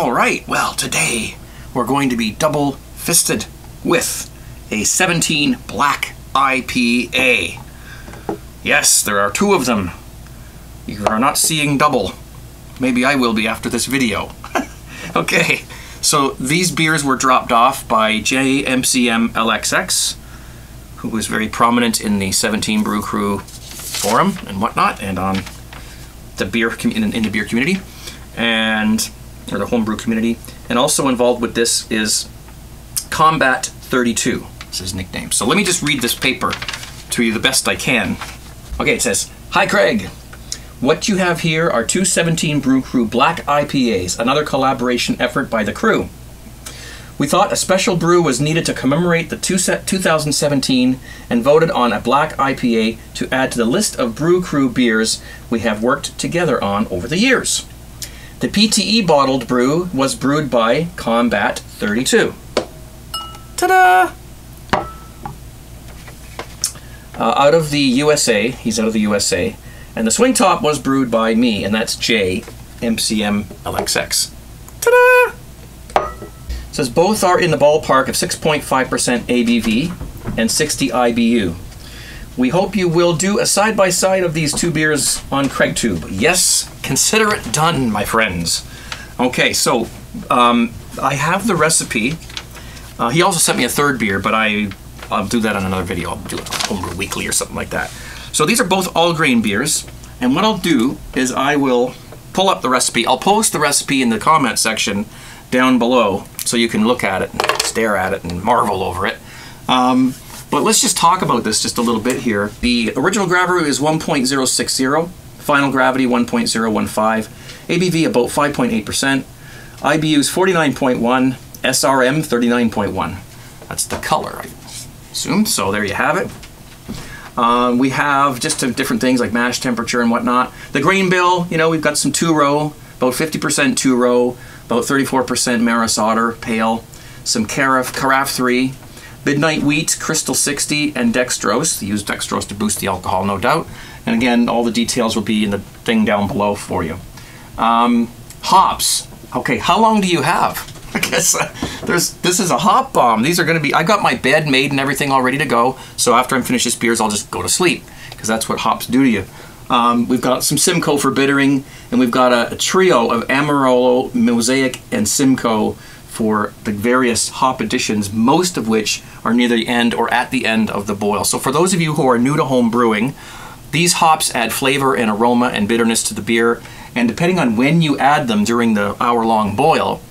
All right, well, today we're going to be double-fisted with a 17 Black IPA. Yes, there are two of them. You are not seeing double. Maybe I will be after this video. Okay, so these beers were dropped off by JMCM-LXX, who was very prominent in the 17 Brew Crew forum and whatnot, and on the beer in the beer community, or the homebrew community. And also involved with this is Combat 32. That's his nickname. So let me just read this paper to you the best I can. Okay, it says, "Hi Craig. What you have here are two 17 Brew Crew Black IPAs, another collaboration effort by the crew. We thought a special brew was needed to commemorate the 2017 and voted on a Black IPA to add to the list of Brew Crew beers we have worked together on over the years. The PTE bottled brew was brewed by Combat 32. Ta-da! Out of the USA, he's out of the USA, and the swing top was brewed by me, and that's JMCM-LXX. Ta-da! It says both are in the ballpark of 6.5% ABV and 60 IBU. We hope you will do a side-by-side of these two beers on CraigTube. Yes, consider it done, my friends. Okay, so I have the recipe. He also sent me a third beer, but I'll do that on another video. I'll do it on Homebrew Weekly or something like that. So these are both all-grain beers, and what I'll do is I will pull up the recipe. I'll post the recipe in the comment section down below so you can look at it and stare at it and marvel over it. But let's just talk about this just a little bit here. The original gravity is 1.060, final gravity 1.015, ABV about 5.8%, IBU is 49.1, SRM 39.1. That's the color, I assume. So there you have it. We have just different things like mash temperature and whatnot. The grain bill, you know, we've got some two-row, about 50% two-row, about 34% Maris Otter pale, some Carafa III, Midnight Wheat, Crystal 60, and Dextrose. They use Dextrose to boost the alcohol, no doubt. And again, all the details will be in the thing down below for you. Hops. Okay, how long do you have? I guess this is a hop bomb. These are going to be, I got my bed made and everything all ready to go. So after I'm finished this beers, I'll just go to sleep, because that's what hops do to you. We've got some Simcoe for bittering, and we've got a trio of Amarillo, Mosaic, and Simcoe for the various hop additions, most of which are near the end or at the end of the boil. So for those of you who are new to home brewing, these hops add flavor and aroma and bitterness to the beer, and depending on when you add them during the hour-long boil,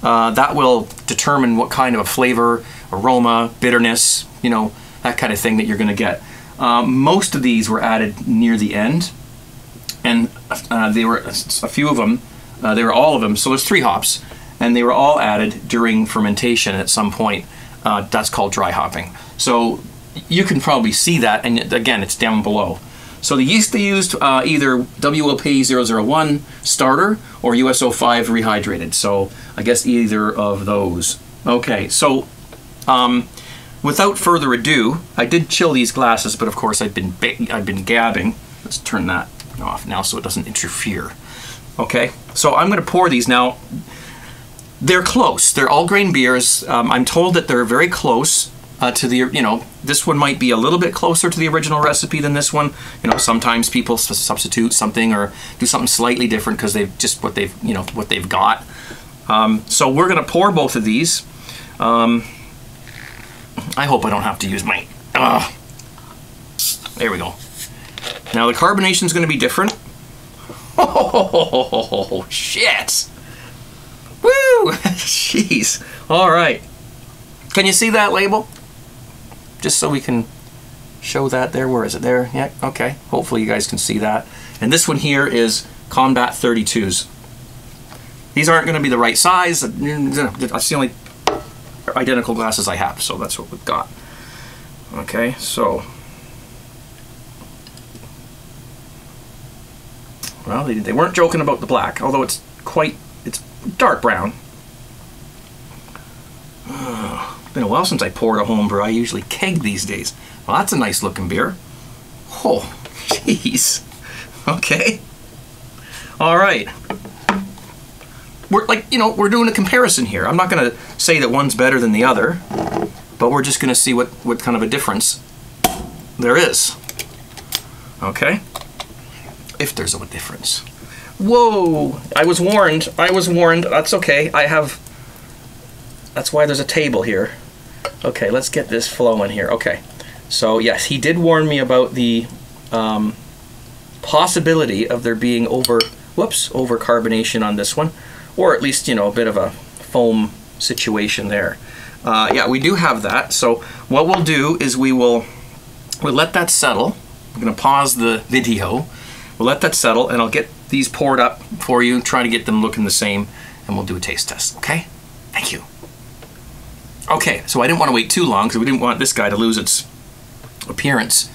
that will determine what kind of a flavor, aroma, bitterness, you know, that kind of thing that you're going to get. Most of these were added near the end, and they were a few of them, they were all of them, so there's 3 hops, and they were all added during fermentation at some point. That's called dry hopping. So you can probably see that, and again, it's down below. So the yeast they used, either WLP001 starter or USO5 rehydrated. So I guess either of those. Okay, so without further ado, I did chill these glasses, but of course I've been gabbing. Let's turn that off now so it doesn't interfere. Okay, so I'm going to pour these now. They're close. They're all grain beers. I'm told that they're very close to the, you know, this one might be a little bit closer to the original recipe than this one. You know, sometimes people substitute something or do something slightly different because they've just what they've got. So we're going to pour both of these. I hope I don't have to use my, there we go. Now the carbonation is going to be different. Oh, shit. Woo! Jeez. All right. Can you see that label? Just so we can show that there. Where is it? There? Yeah, okay. Hopefully you guys can see that. And this one here is Combat 32s. These aren't going to be the right size. That's the only identical glasses I have, so that's what we've got. Okay, so. Well, they weren't joking about the black, although it's dark brown. It's been a while since I poured a homebrew. I usually keg these days. Well, that's a nice looking beer. Oh, jeez. Okay. All right. we're like, you know, we're doing a comparison here. I'm not going to say that one's better than the other, but we're just going to see what kind of a difference there is. Okay? If there's a difference. Whoa! I was warned. I was warned. That's okay. That's why there's a table here. Okay, let's get this flowing here. Okay. So, yes, he did warn me about the possibility of there being over carbonation on this one, or at least, you know, a bit of a foam situation there. Yeah, we do have that. So what we'll do is we'll let that settle. I'm going to pause the video. We'll let that settle, and I'll get these poured up for you, try to get them looking the same, and we'll do a taste test, okay? Thank you. Okay, so I didn't want to wait too long because we didn't want this guy to lose its appearance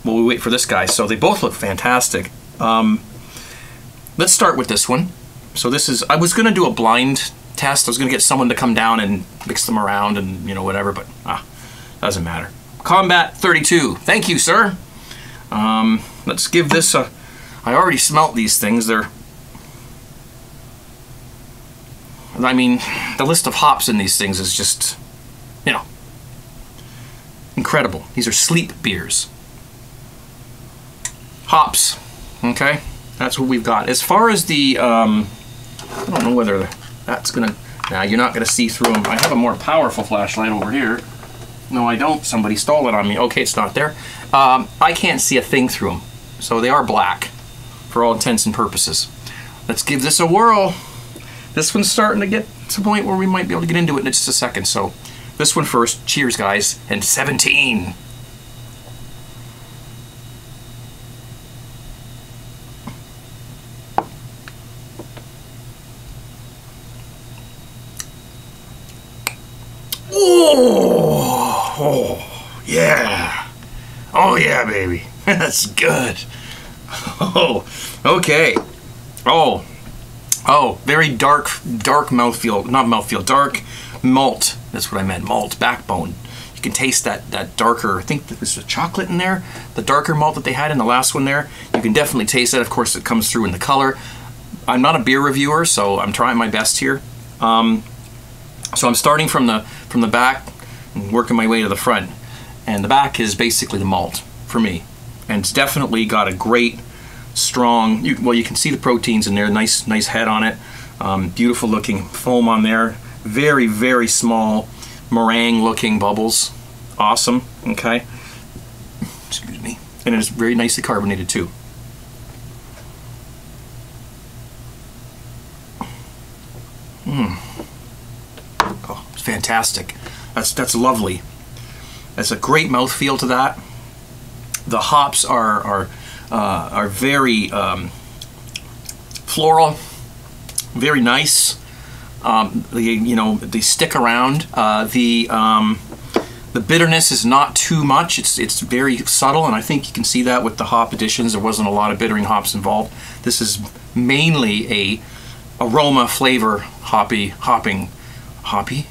while we wait for this guy. So they both look fantastic. Let's start with this one. So this is, I was going to do a blind test. I was going to get someone to come down and mix them around and, you know, whatever, but doesn't matter. Combat 32. Thank you, sir. Let's give this a, I already smelt these things. They're, I mean, the list of hops in these things is just, you know, incredible. These are sleep beers. Hops, okay? That's what we've got. As far as the, I don't know whether that's gonna, now you're not gonna see through them. I have a more powerful flashlight over here. No, I don't. Somebody stole it on me. Okay, it's not there. I can't see a thing through them. So they are black for all intents and purposes. Let's give this a whirl. This one's starting to get to the point where we might be able to get into it in just a second. So this one first. Cheers, guys. And 17. Oh, yeah. Oh, yeah, baby. That's good. Oh, okay. Oh, very dark mouthfeel. Not mouthfeel, dark malt. That's what I meant, malt, backbone. You can taste that darker, I think there's a chocolate in there. The darker malt that they had in the last one there. You can definitely taste that. Of course, it comes through in the color. I'm not a beer reviewer, so I'm trying my best here. So I'm starting from the back and working my way to the front. And the back is basically the malt for me. And it's definitely got a great, strong, well, you can see the proteins in there, nice head on it. Beautiful looking foam on there. Very, very small meringue looking bubbles. Awesome, okay. Excuse me. And it's very nicely carbonated too. Oh, it's fantastic. That's lovely. That's a great mouthfeel to that. The hops are very floral, very nice. They stick around. The bitterness is not too much. It's very subtle, and I think you can see that with the hop additions. There wasn't a lot of bittering hops involved. This is mainly a aroma, flavor, hoppy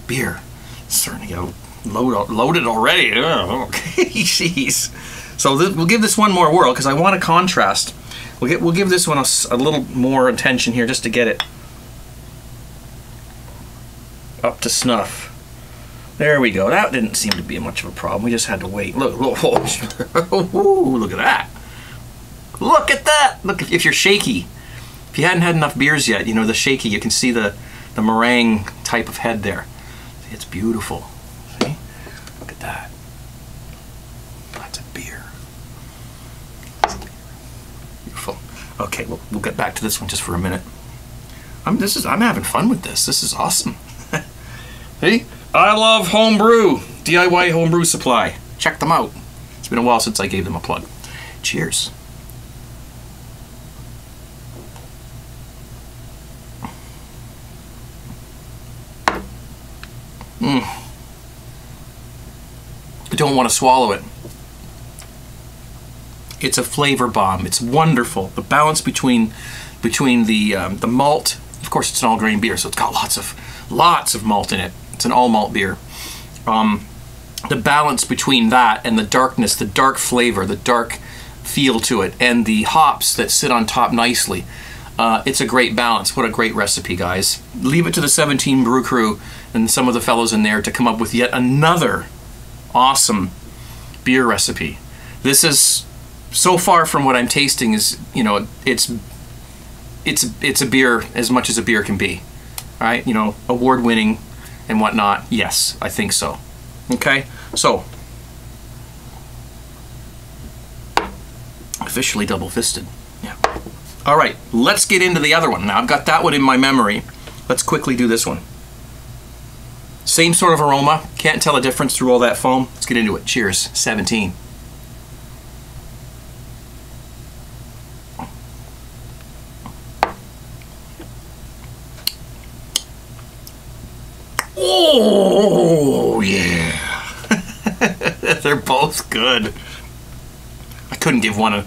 beer. It's starting to get loaded already. Oh, okay, jeez. So we'll give this one more whirl because I want a contrast. We'll give this one a little more attention here just to get it up to snuff. There we go. That didn't seem to be much of a problem. We just had to wait. Look, look at that. Look at that. Look, if you're shaky, if you hadn't had enough beers yet, you know, the shaky, you can see the meringue type of head there. It's beautiful. See? Look at that. That's a beer. Beautiful. Okay, we'll get back to this one just for a minute. I'm having fun with this. This is awesome. See? I love homebrew. DIY homebrew supply. Check them out. It's been a while since I gave them a plug. Cheers. I don't want to swallow it. It's a flavor bomb. It's wonderful. The balance between the malt. Of course, it's an all grain beer, so it's got lots of malt in it. It's an all malt beer. The balance between that and the darkness, the dark flavor, the dark feel to it, and the hops that sit on top nicely. It's a great balance. What a great recipe, guys. Leave it to the 17 Brew crew and some of the fellows in there to come up with yet another awesome beer recipe. This is, so far from what I'm tasting, is, you know, it's a beer as much as a beer can be. All right, you know, award-winning and whatnot. Yes, I think so. Okay, so officially double-fisted. Yeah. All right, let's get into the other one. Now I've got that one in my memory. Let's quickly do this one. Same sort of aroma. Can't tell a difference through all that foam. Let's get into it. Cheers. 17. Oh, yeah. They're both good. I couldn't give one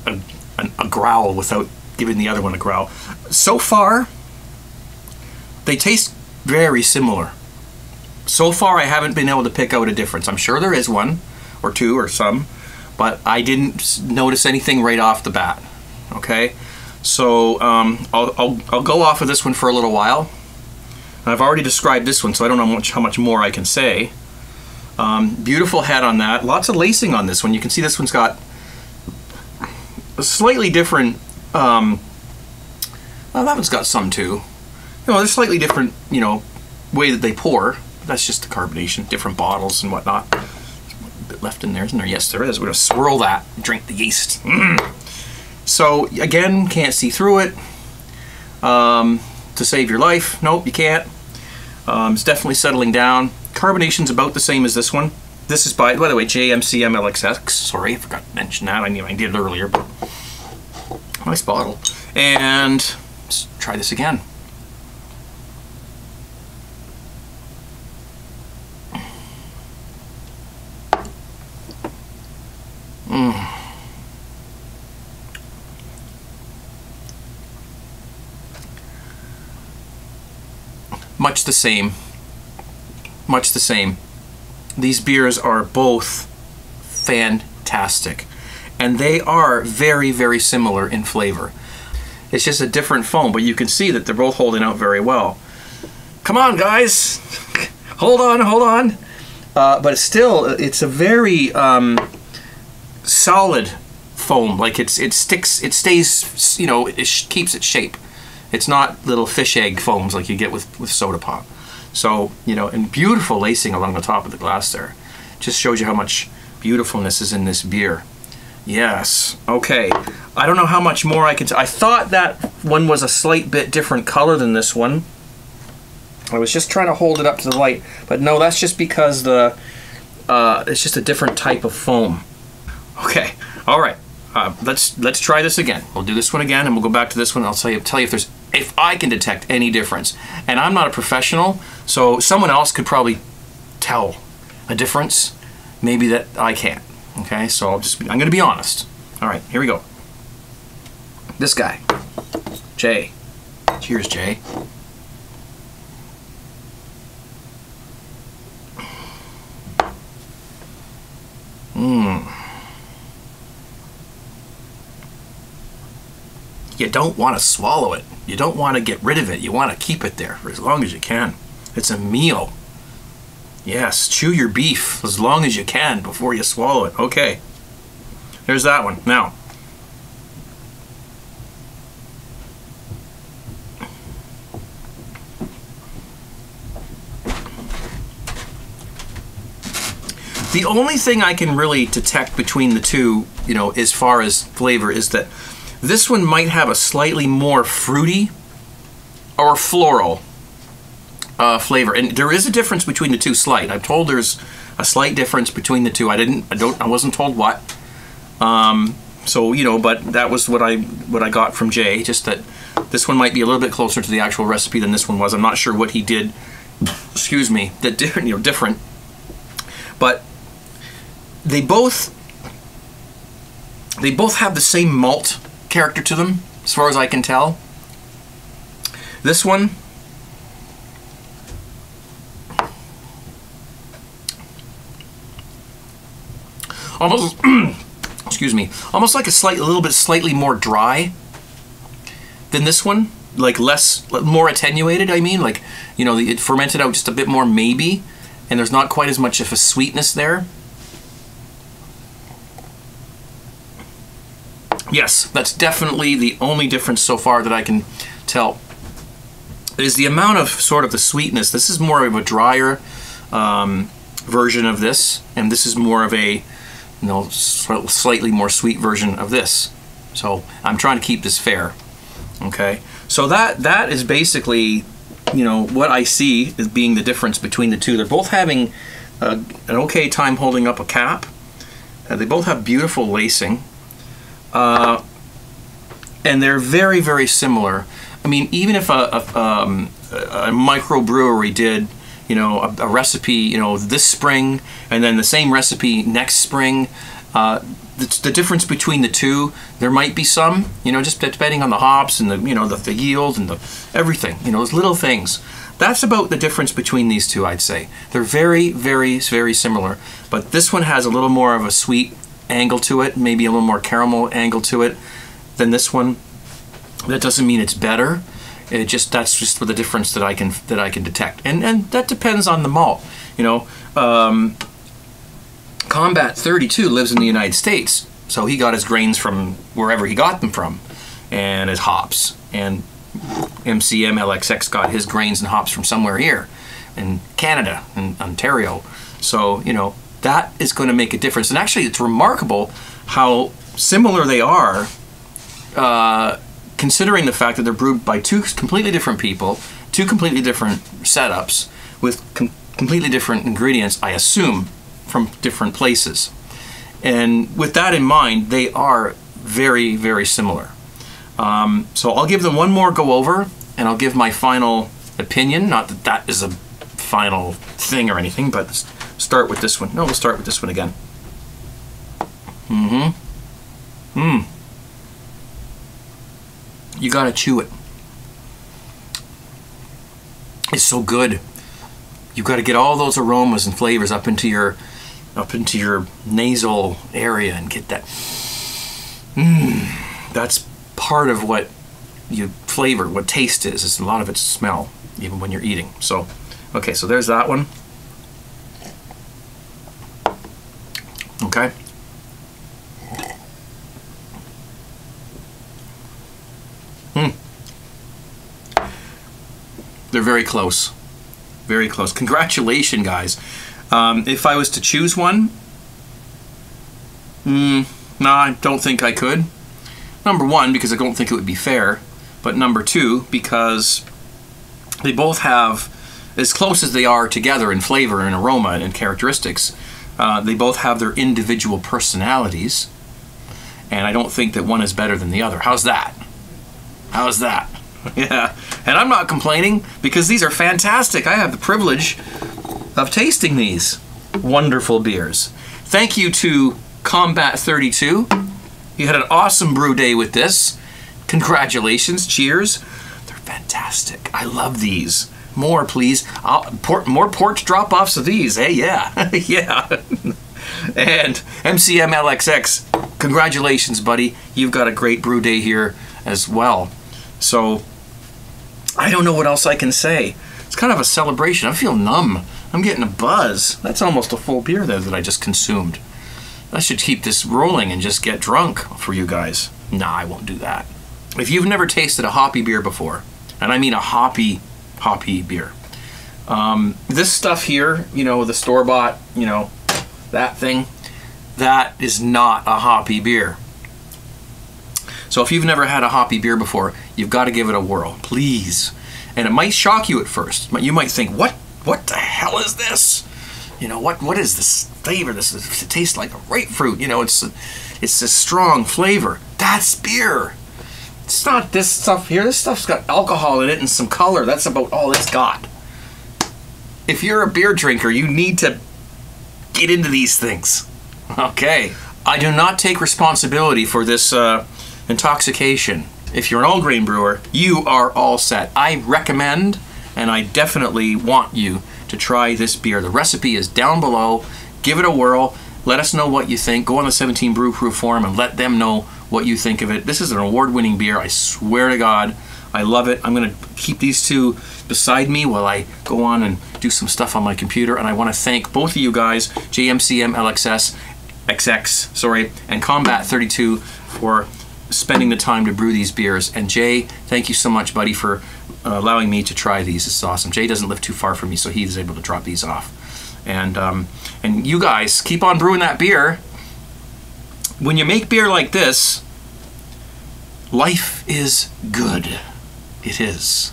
a growl without giving the other one a growl. So far, they taste very similar. So far, I haven't been able to pick out a difference. I'm sure there is one or two or some, but I didn't notice anything right off the bat. Okay, so I'll go off of this one for a little while. I've already described this one, so I don't know how much more I can say. Beautiful head on that. Lots of lacing on this one. You can see this one's got a slightly different. Well, that one's got some too. You know, there's slightly different, you know, way that they pour. That's just the carbonation, different bottles and whatnot. A bit left in there, isn't there? Yes, there is. We're gonna swirl that, drink the yeast. So again, can't see through it. To save your life, nope, you can't. It's definitely settling down. Carbonation's about the same as this one. This is by the way, JMCMLXX. Sorry, I forgot to mention that. I knew I did it earlier, but nice bottle. And let's try this again. Much the same. Much the same. These beers are both fantastic. And they are very, very similar in flavor. It's just a different foam, but you can see that they're both holding out very well. Come on, guys! Hold on, hold on! But still, it's a very solid foam. Like it sticks, it stays, you know, it keeps its shape. It's not little fish egg foams like you get with soda pop. So, you know, and beautiful lacing along the top of the glass there. Just shows you how much beautifulness is in this beer. Yes. Okay. I don't know how much more I can I thought that one was a slight bit different color than this one. I was just trying to hold it up to the light, but no, that's just because the it's just a different type of foam. Okay. All right. Let's try this again. We'll do this one again, and we'll go back to this one. I'll tell you if I can detect any difference. And I'm not a professional, so someone else could probably tell a difference. Maybe that I can't. Okay, so I'm going to be honest. All right, here we go. This guy, Jay. Cheers, Jay. You don't want to swallow it. You don't want to get rid of it. You want to keep it there for as long as you can. It's a meal. Yes, chew your beef as long as you can before you swallow it. Okay, there's that one. Now, the only thing I can really detect between the two, you know, as far as flavor, is that this one might have a slightly more fruity or floral flavor, and there is a difference between the two. Slight. I'm told there's a slight difference between the two. I wasn't told what. So you know, but that was what I got from Jay. Just that this one might be a little bit closer to the actual recipe than this one was. I'm not sure what he did. Excuse me. That different, you know, different. But they both have the same malt character to them, as far as I can tell. This one, almost excuse me, almost like a little bit slightly more dry than this one, like more attenuated, I mean, like, you know, it fermented out just a bit more maybe, and there's not quite as much of a sweetness there. Yes, that's definitely the only difference so far that I can tell, is the amount of sort of the sweetness. This is more of a drier version of this, and this is more of a, you know, slightly more sweet version of this. So I'm trying to keep this fair. Okay, so that is basically, you know, what I see as being the difference between the two. They're both having an okay time holding up a cap. They both have beautiful lacing. And they're very, very similar. I mean, even if a microbrewery did, you know, a recipe, you know, this spring, and then the same recipe next spring, the difference between the two, there might be some, you know, just depending on the hops and the, you know, the yield and the everything, you know, those little things. That's about the difference between these two, I'd say. They're very, very, very similar, but this one has a little more of a sweet angle to it, maybe a little more caramel angle to it than this one. That doesn't mean it's better. It just, that's just the difference that I can detect, and that depends on the malt. You know, Combat 32 lives in the United States, so he got his grains from wherever he got them from, and his hops. And MCM LXX got his grains and hops from somewhere here in Canada, in Ontario. So, you know, that is going to make a difference. And actually, it's remarkable how similar they are, considering the fact that they're brewed by two completely different people, two completely different setups, with completely different ingredients, I assume, from different places. And with that in mind, they are very, very similar. So I'll give them one more go over, and I'll give my final opinion. Not that that is a final thing or anything, but start with this one. No, we'll start with this one again. You gotta chew it. It's so good. You've got to get all those aromas and flavors up into your nasal area and get that. That's part of what you flavor, what taste is a lot of it's smell, even when you're eating. So, okay, so there's that one. Okay. They're very close. Very close. Congratulations, guys. If I was to choose one, no, I don't think I could. Number one, because I don't think it would be fair. But number two, because they both have, as close as they are together in flavor and aroma and characteristics, they both have their individual personalities. And I don't think that one is better than the other. How's that? How's that? Yeah, and I'm not complaining because these are fantastic. I have the privilege of tasting these wonderful beers. Thank you to Combat 32. You had an awesome brew day with this. Congratulations. Cheers. They're fantastic. I love these. More, please. More porch drop-offs of these. Hey, yeah. Yeah. And MCM LXX, congratulations, buddy. You've got a great brew day here as well. So, I don't know what else I can say. It's kind of a celebration. I feel numb. I'm getting a buzz. That's almost a full beer there that I just consumed. I should keep this rolling and just get drunk for you guys. Nah, I won't do that. If you've never tasted a hoppy beer before, and I mean a hoppy beer, this stuff here, you know, the store-bought, you know, that thing, that is not a hoppy beer. So if you've never had a hoppy beer before, you've got to give it a whirl, please. And it might shock you at first. You might think, what the hell is this? You know, what is this flavor? It tastes like a grapefruit. You know, it's a strong flavor. That's beer. It's not this stuff here. This stuff's got alcohol in it and some color. That's about all it's got. If you're a beer drinker, you need to get into these things. Okay. I do not take responsibility for this intoxication. If you're an all grain brewer, you are all set. I recommend, and I definitely want you to try this beer. The recipe is down below. Give it a whirl. Let us know what you think. Go on the 17 Brew Crew forum and let them know what you think of it. This is an award-winning beer. I swear to God, I love it. I'm going to keep these two beside me while I go on and do some stuff on my computer. And I want to thank both of you guys, JMCM LXS, XX, sorry, and Combat 32 for spending the time to brew these beers. And Jay, thank you so much, buddy, for allowing me to try these. This is awesome. Jay doesn't live too far from me, so he's able to drop these off. And you guys, keep on brewing that beer. When you make beer like this, life is good. It is.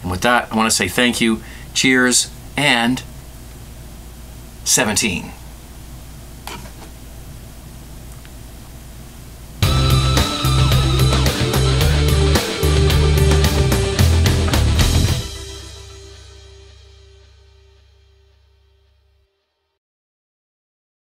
And with that, I want to say thank you, cheers, and 17.